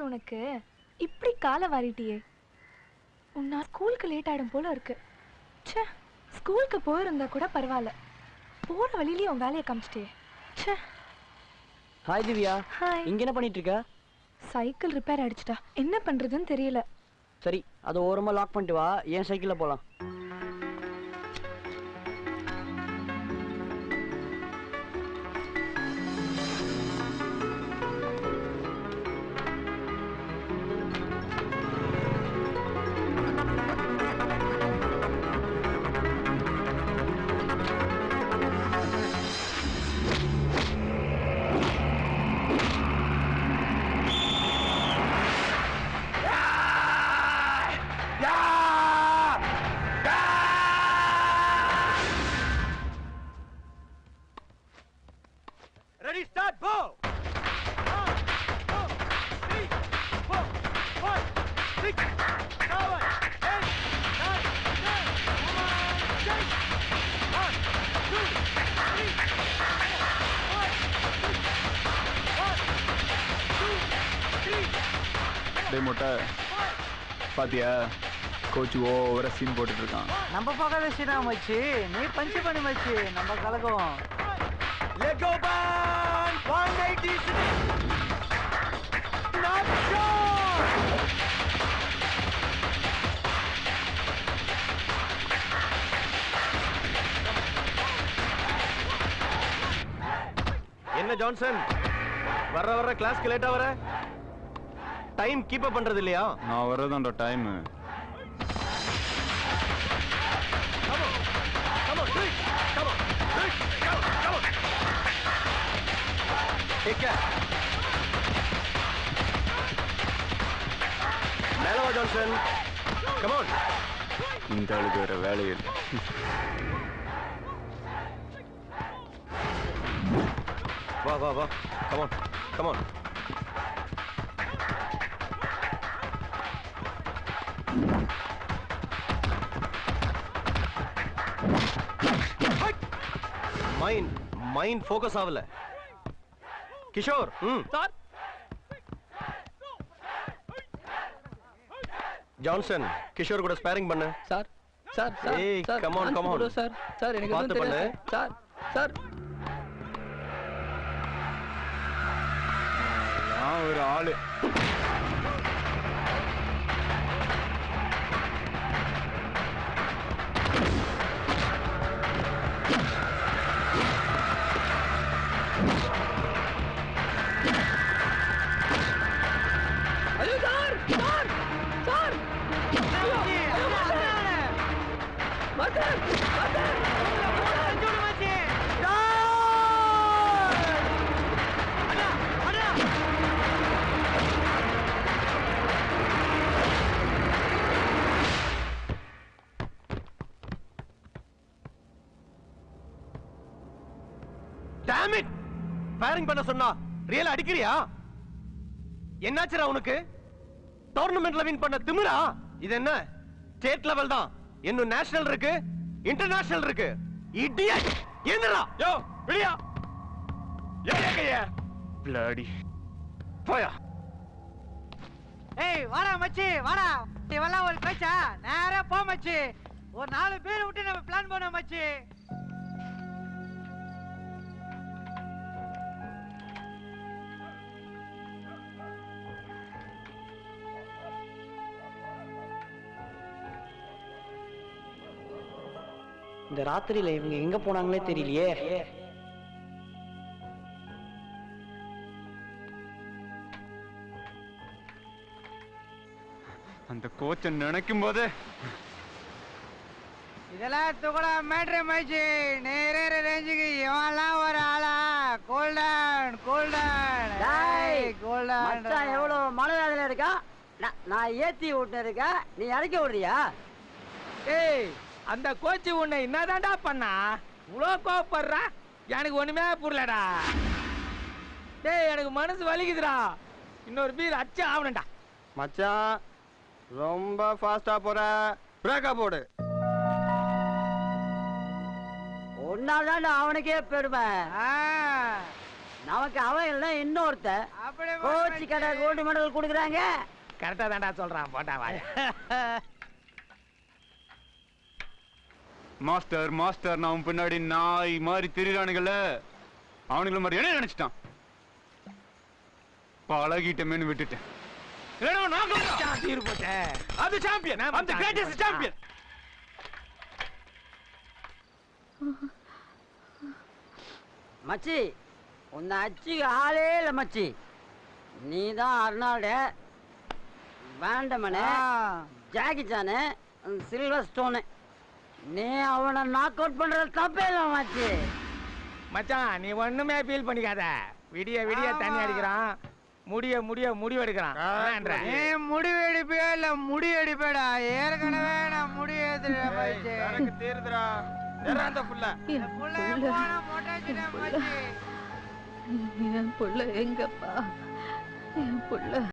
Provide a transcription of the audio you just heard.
உனக்கு இப்படி காலை வாரிட்டியே. உன்னா ஸ்கூலுக்கு லேட் ஆயிடும் போல இருக்கு. ச்சே, ஸ்கூலுக்கு போயிருந்தா கூட பரவாயில்ல, போற வழியிலேயே உன் வேலையை காமிச்சிட்டே. ச்சே. ஹாய் திவ்யா. ஹாய். இங்க என்ன பண்ணிட்டு இருக்க? சைக்கிள் ரிப்பேர் ஆயிடுச்சுடா, என்ன பண்றதுன்னு தெரியல. சரி, அதை ஓரமா லாக் பண்ணிட்டு வா, என் சைக்கிள்ல போலாம். Ready, start, go! 1, 2, 3, 4, 5, 6, 7, 8, 9, 10, 1, 2, 3, 4, 5, 6, 1, 2, 3. டேய் மொட்டை பாத்தியா கோச் ஓவரா சீன் போட்டுட்டு இருக்கான். நம்ம பார்க்காத சீனா மச்சி, நீ பஞ்சு பண்ணி மச்சி, நம்ம கலகம். Let go band 180 not sure. என்ன ஜான்சன் வர கிளாஸ்க்கு லேட்டா வர? டைம் கீப் அப் பண்றது இல்லையா? நான் வரதான்டா டைம். மேலவா ஜான்சன், come on. இந்த ஆளுக்கு வேற வேலை இல்லை. வா வா வா, come on, come on. Mind focus ஆகல. கிஷோர் சார். ஜான்சன் கிஷோர் கூட ஸ்பேரிங் பண்ணு. சார் சார் சார் ஏய் கம் ஆன் சார் சார் எனக்கு பாத்து பண்ணு. சார் சார் நான் ஒரு ஆளு. Damn it! ஃபயரிங் பண்ண சொன்னா ரியல் அடிக்கிறியா? என்னாச்சுடா உனக்கு? டோர்னமெண்ட்ல வின் பண்ண திமிரா? இது என்ன ஸ்டேட் லெவல் தான், இன்னும் நேஷனல் இருக்கு, இன்டர்நேஷனல் இருக்கு. இடியட்! என்னடா? யோ விடியா? ஏகையா பிளாடி போயா. ஏய் வாடா மச்சி வாடா, இவெல்லாம் ஒரு பேச்சா? நேரா போ மச்சி, ஒரு 4 பேர் விட்டு நம்ம பிளான் பண்ணோம் மச்சி. இந்த ராத்திரியில இவங்க எங்க போனாங்களே தெரியலையே. அந்த கோச்சை நினைக்கும் போது இதெல்லாம் துகடா மேட்ரு மச்சி. நேரே ரேஞ்சுக்கு இவன்லாம் ஒரு ஆளா? Golden golden golden. மச்சான் எவ்வளவு மன வேதனை இருக்கா? நான் ஏத்தி விட்டு இருக்கேன், நீ இறக்கி விடுறியா? ஏய் அந்த கோச்சு உன்னை என்னதான்டா பண்ணா? இவ்வளோ கோவப்படுறா? எனக்கு ஒண்ணுமே புரியலடா. டேய் எனக்கு மனசு வலிக்குதுடா, இன்னொரு பீர் அச்சு ஆகணும்டா. மச்சான் ரொம்ப ஃபாஸ்டா போற, பிரேக்கா போடு. ஒன்னால்தான்டா அவனுக்கே பெருமை. நமக்கு அவன் இல்லை இன்னொருத்த கோச்சு கடை கோல்டு மெடல் கொடுக்குறாங்க. கரெக்டா தான்டா சொல்றான், போட்டா வாய. மாஸ்டர் மாஸ்டர் நான் பின்னாடி நாய் மாதிரி திரிறானுங்கல்ல, அவனுங்கள மாதிரி என்ன நினைச்சிட்டான்? பழகிட்டமேன்னு விட்டுட்டேன். அது சாம்பியன், அந்த கிரேட்டஸ்ட் சாம்பியன். மச்சி உன்னை அச்சுக்கு ஆளே இல்லை மச்சி. நீ தான் அர்னால்டு, வேண்டமனு, ஜாக்கி சானு, சில்வர் ஸ்டோனு. நீ அவனை நாக் அவுட் பண்றது தப்பே இல்லை மச்சி. மச்சான் நீ ஒண்ணுமே ஃபீல் பண்ணிக்காத, விடிய விடிய தண்ணி அடிக்கிறான், முடிய முடிய முடிவு எடுக்கிறான். நீ முடிவு எடுப்பியா இல்ல முடி அடிப்பேடா? ஏற்கனவே நான் முடி எடுத்துறேன். என் புள்ள எங்கப்பா? என் புள்ள